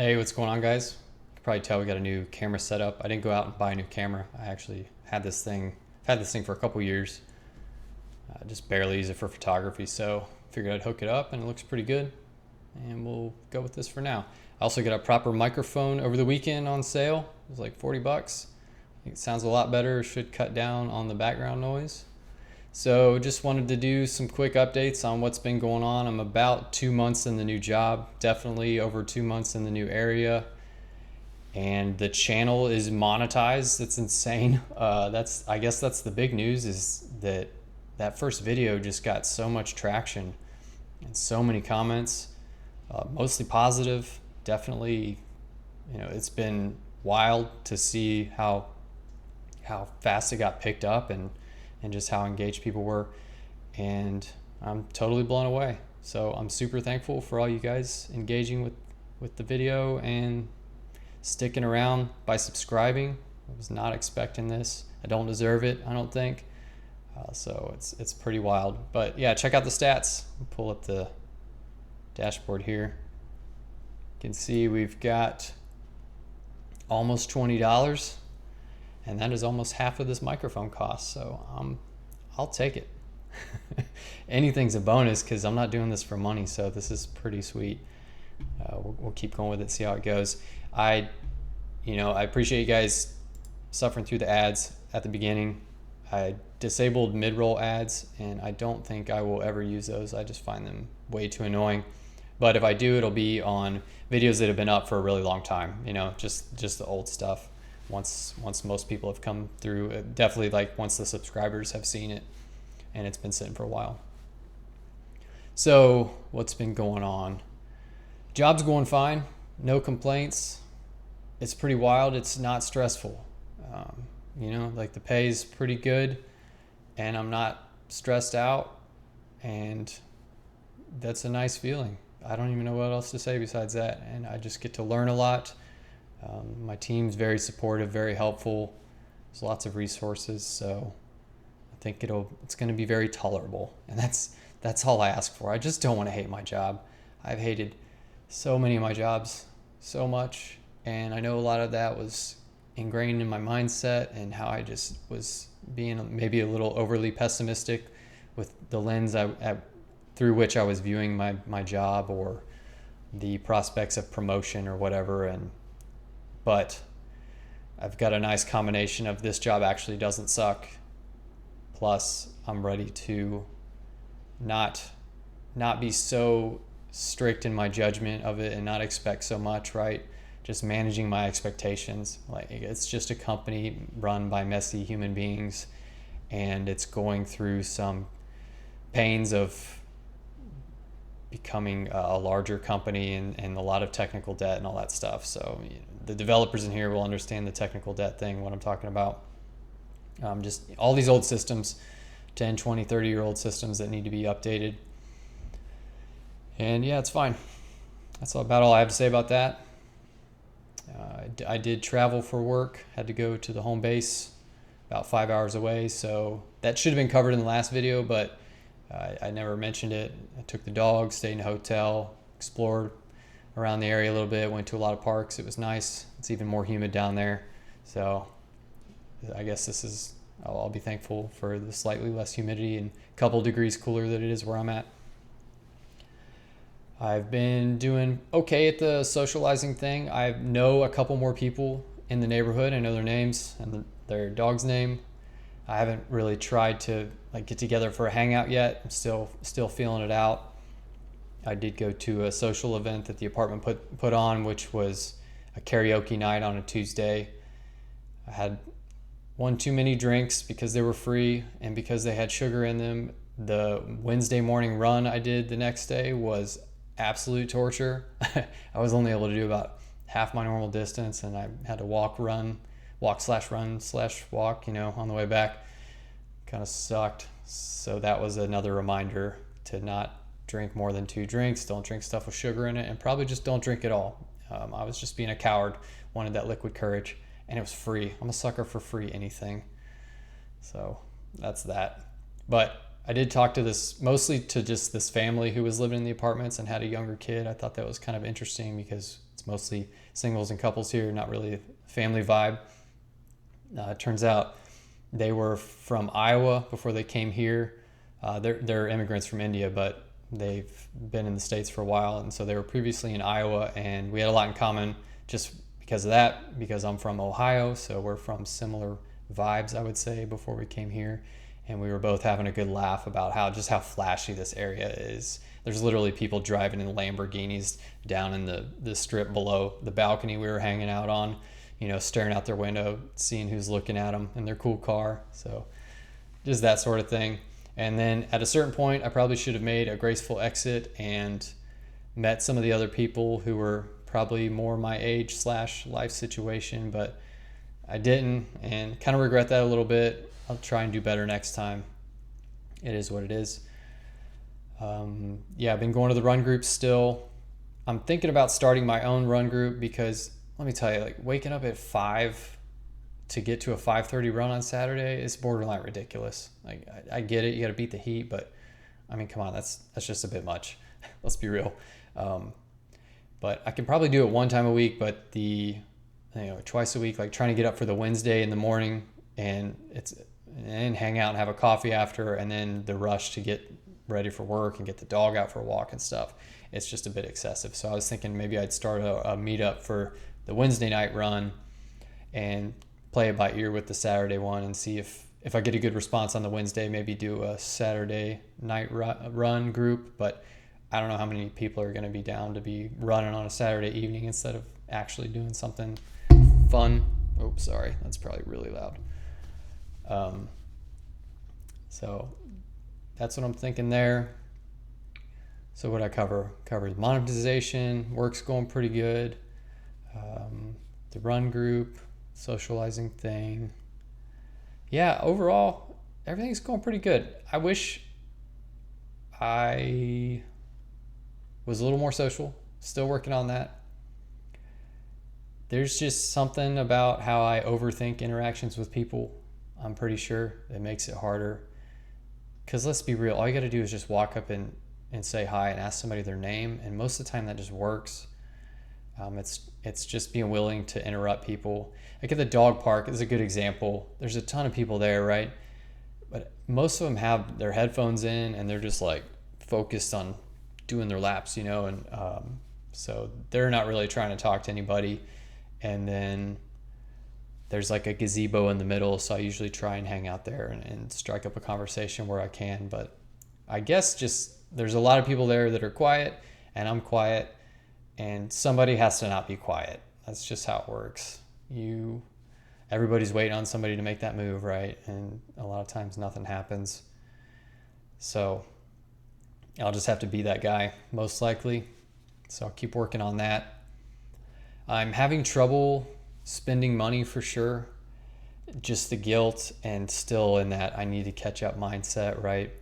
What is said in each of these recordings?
Hey, what's going on, guys? You can probably tell we got a new camera set up. I didn't go out and buy a new camera. I actually had this thing for a couple years. Just barely use it for photography, so figured I'd hook it up, and it looks pretty good. And we'll go with this for now. I also got a proper microphone over the weekend on sale. It was like 40 bucks. I think it sounds a lot better. Should cut down on the background noise. So just wanted to do some quick updates on what's been going on. I'm about 2 months in the new job, definitely over 2 months in the new area. And the channel is monetized. It's insane. I guess that's the big news, is that first video just got so much traction and so many comments, mostly positive. Definitely, it's been wild to see how fast it got picked up and just how engaged people were. And I'm totally blown away. So I'm super thankful for all you guys engaging with the video and sticking around by subscribing. I was not expecting this. I don't deserve it, I don't think. So it's pretty wild. But yeah, check out the stats. I'll pull up the dashboard here. You can see we've got almost $20, and that is almost half of this microphone cost. So I'll take it. Anything's a bonus because I'm not doing this for money. So this is pretty sweet. We'll keep going with it, see how it goes. I appreciate you guys suffering through the ads at the beginning. I disabled mid-roll ads, and I don't think I will ever use those. I just find them way too annoying. But if I do, it'll be on videos that have been up for a really long time. Just the old stuff. Once most people have come through, definitely like once the subscribers have seen it and it's been sitting for a while. So what's been going on? Job's going fine, no complaints. It's pretty wild. It's not stressful. Like the pay is pretty good and I'm not stressed out, and that's a nice feeling. I don't even know what else to say besides that. And I just get to learn a lot. My team's very supportive, very helpful. There's lots of resources, so I think it's going to be very tolerable. And that's all I ask for. I just don't want to hate my job. I've hated so many of my jobs so much, and I know a lot of that was ingrained in my mindset and how I just was being maybe a little overly pessimistic with the lens through which I was viewing my job or the prospects of promotion or whatever. But I've got a nice combination of this job actually doesn't suck. Plus, I'm ready to not be so strict in my judgment of it and not expect so much, right? Just managing my expectations. Like, it's just a company run by messy human beings, and it's going through some pains of becoming a larger company and a lot of technical debt and all that stuff. So the developers in here will understand the technical debt thing, what I'm talking about. Just all these old systems, 10, 20, 30-year-old systems that need to be updated. And yeah, it's fine. That's about all I have to say about that. I did travel for work, had to go to the home base about 5 hours away. So that should have been covered in the last video, but I never mentioned it. I took the dog, stayed in a hotel, explored around the area a little bit, went to a lot of parks. It was nice. It's even more humid down there. So I guess I'll be thankful for the slightly less humidity and a couple degrees cooler that it is where I'm at. I've been doing okay at the socializing thing. I know a couple more people in the neighborhood. I know their names and their dog's name. I haven't really tried to get together for a hangout yet. I'm still feeling it out. I did go to a social event that the apartment put on, which was a karaoke night on a Tuesday. I had one too many drinks because they were free and because they had sugar in them. The Wednesday morning run I did the next day was absolute torture. I was only able to do about half my normal distance, and I had to walk /run/walk on the way back. Kind of sucked. So that was another reminder to not drink more than 2 drinks. Don't drink stuff with sugar in it, and probably just don't drink at all. I was just being a coward, wanted that liquid courage, and it was free. I'm a sucker for free anything. So that's that. But I did talk to mostly to just this family who was living in the apartments and had a younger kid. I thought that was kind of interesting because It's mostly singles and couples here, not really a family vibe. It turns out they were from Iowa before they came here. They're immigrants from India, but they've been in the States for a while, and so they were previously in Iowa, and we had a lot in common just because of that, because I'm from Ohio, so we're from similar vibes, I would say, before we came here. And we were both having a good laugh about how flashy this area is. There's literally people driving in Lamborghinis down in the strip below the balcony we were hanging out on, staring out their window, seeing who's looking at them in their cool car. So just that sort of thing. And then at a certain point, I probably should have made a graceful exit and met some of the other people who were probably more my age / life situation, but I didn't, and kind of regret that a little bit. I'll try and do better next time. It is what it is. I've been going to the run group still. I'm thinking about starting my own run group because let me tell you, like waking up at 5 to get to a 5:30 run on Saturday is borderline ridiculous. Like I get it, you got to beat the heat, but I mean, come on, that's just a bit much. Let's be real. But I can probably do it one time a week, but twice a week, like trying to get up for the Wednesday in the morning and hang out and have a coffee after, and then the rush to get ready for work and get the dog out for a walk and stuff. It's just a bit excessive. So I was thinking maybe I'd start a meetup for the Wednesday night run and play it by ear with the Saturday one and see if I get a good response on the Wednesday, maybe do a Saturday night run group. But I don't know how many people are going to be down to be running on a Saturday evening instead of actually doing something fun. Oops, sorry, that's probably really loud. So that's what I'm thinking there. So what I covered monetization, work's going pretty good. The run group, socializing thing. Yeah, overall, everything's going pretty good. I wish I was a little more social. Still working on that. There's just something about how I overthink interactions with people. I'm pretty sure it makes it harder. Because let's be real, all you got to do is just walk up and say hi and ask somebody their name. And most of the time that just works. It's just being willing to interrupt people. Like at the dog park is a good example. There's a ton of people there, right? But most of them have their headphones in and they're just like focused on doing their laps, and so they're not really trying to talk to anybody. And then there's like a gazebo in the middle, so I usually try and hang out there and strike up a conversation where I can. But I guess just there's a lot of people there that are quiet and I'm quiet, and somebody has to not be quiet. That's just how it works. Everybody's waiting on somebody to make that move, right? And a lot of times nothing happens. So I'll just have to be that guy, most likely. So I'll keep working on that. I'm having trouble spending money for sure. Just the guilt and still in that I need to catch up mindset, right?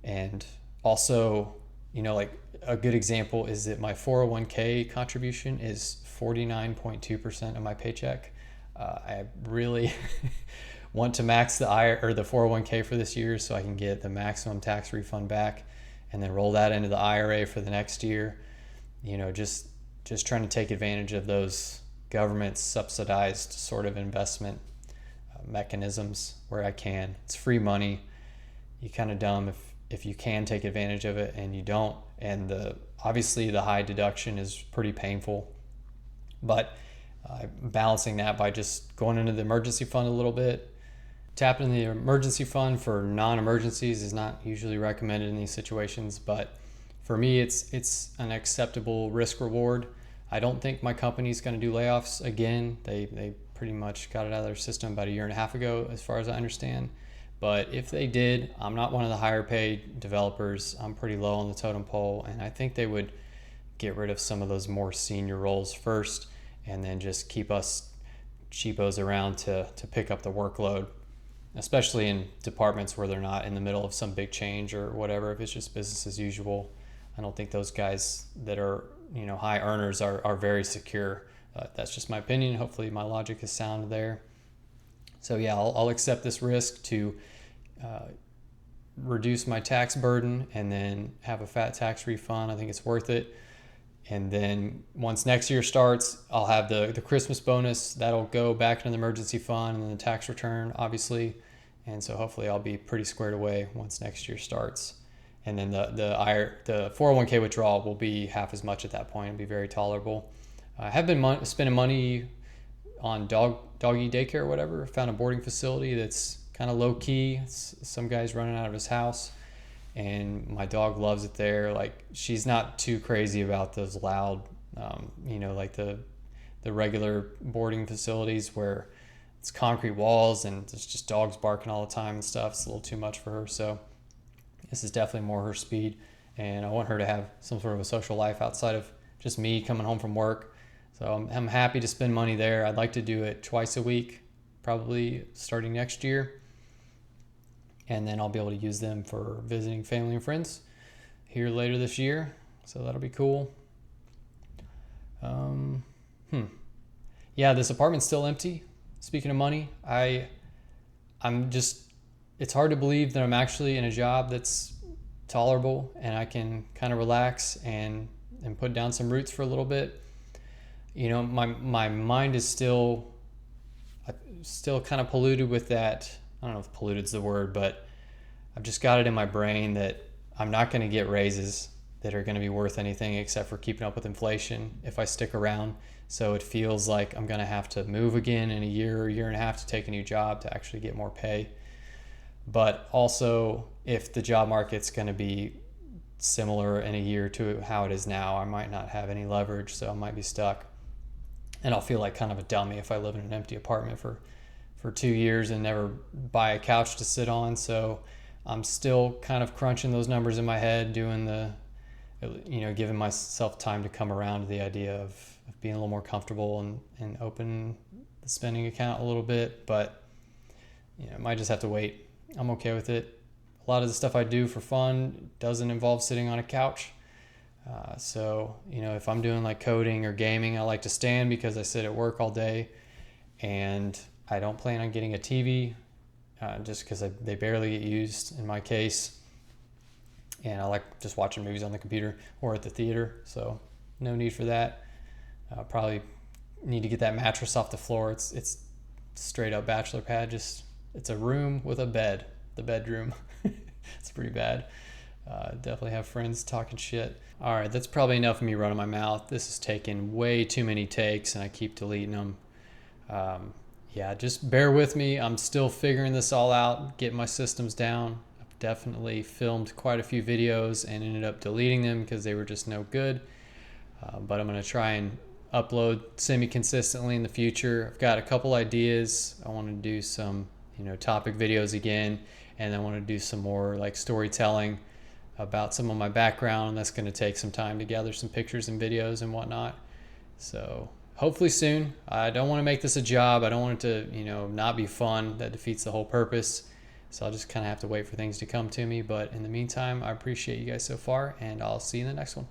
And also, like a good example is that my 401k contribution is 49.2% of my paycheck. I really want to max the 401k for this year so I can get the maximum tax refund back and then roll that into the IRA for the next year. Just trying to take advantage of those government subsidized sort of investment mechanisms where I can. It's free money. You're kind of dumb if you can take advantage of it and you don't. And obviously the high deduction is pretty painful, but balancing that by just going into the emergency fund a little bit. Tapping in the emergency fund for non-emergencies is not usually recommended in these situations, but for me, it's an acceptable risk reward. I don't think my company's going to do layoffs again. They pretty much got it out of their system about 1.5 years ago, as far as I understand. But if they did, I'm not one of the higher paid developers. I'm pretty low on the totem pole, and I think they would get rid of some of those more senior roles first and then just keep us cheapos around to pick up the workload, especially in departments where they're not in the middle of some big change or whatever. If it's just business as usual, I don't think those guys that are high earners are very secure. That's just my opinion. Hopefully my logic is sound there. So yeah, I'll accept this risk to reduce my tax burden and then have a fat tax refund. I think it's worth it. And then once next year starts, I'll have the Christmas bonus that'll go back into the emergency fund and then the tax return, obviously. And so hopefully I'll be pretty squared away once next year starts. And then the 401k withdrawal will be half as much at that point. It'll be very tolerable. I have been spending money on doggy daycare or whatever. Found a boarding facility that's kind of low key. Some guy's running out of his house, and my dog loves it there. Like, she's not too crazy about those loud, like the regular boarding facilities where it's concrete walls and there's just dogs barking all the time and stuff. It's a little too much for her. So this is definitely more her speed, and I want her to have some sort of a social life outside of just me coming home from work. So I'm happy to spend money there. I'd like to do it twice a week, probably starting next year. And then I'll be able to use them for visiting family and friends here later this year. So that'll be cool. Yeah, this apartment's still empty. Speaking of money, it's hard to believe that I'm actually in a job that's tolerable and I can kind of relax and put down some roots for a little bit. My mind is still kind of polluted with that. I don't know if polluted's the word, but I've just got it in my brain that I'm not going to get raises that are going to be worth anything except for keeping up with inflation if I stick around. So it feels like I'm going to have to move again in a year and a half to take a new job to actually get more pay. But also, if the job market's going to be similar in a year to how it is now, I might not have any leverage, so I might be stuck. And I'll feel like kind of a dummy if I live in an empty apartment for 2 years and never buy a couch to sit on. So I'm still kind of crunching those numbers in my head, doing giving myself time to come around to the idea of being a little more comfortable and open the spending account a little bit. But I might just have to wait. I'm okay with it. A lot of the stuff I do for fun doesn't involve sitting on a couch. So if I'm doing like coding or gaming, I like to stand because I sit at work all day, and I don't plan on getting a TV just because they barely get used in my case. And I like just watching movies on the computer or at the theater, so no need for that. Probably need to get that mattress off the floor. It's straight up bachelor pad. It's a room with a bed, the bedroom. It's pretty bad. Definitely have friends talking shit. All right, that's probably enough of me running my mouth. This is taking way too many takes and I keep deleting them. Yeah, just bear with me. I'm still figuring this all out, getting my systems down. I've definitely filmed quite a few videos and ended up deleting them because they were just no good. But I'm going to try and upload semi-consistently in the future. I've got a couple ideas. I want to do some, topic videos again, and I want to do some more like storytelling about some of my background. That's going to take some time to gather some pictures and videos and whatnot. So hopefully soon. I don't want to make this a job. I don't want it to, not be fun. That defeats the whole purpose. So I'll just kind of have to wait for things to come to me. But in the meantime, I appreciate you guys so far, and I'll see you in the next one.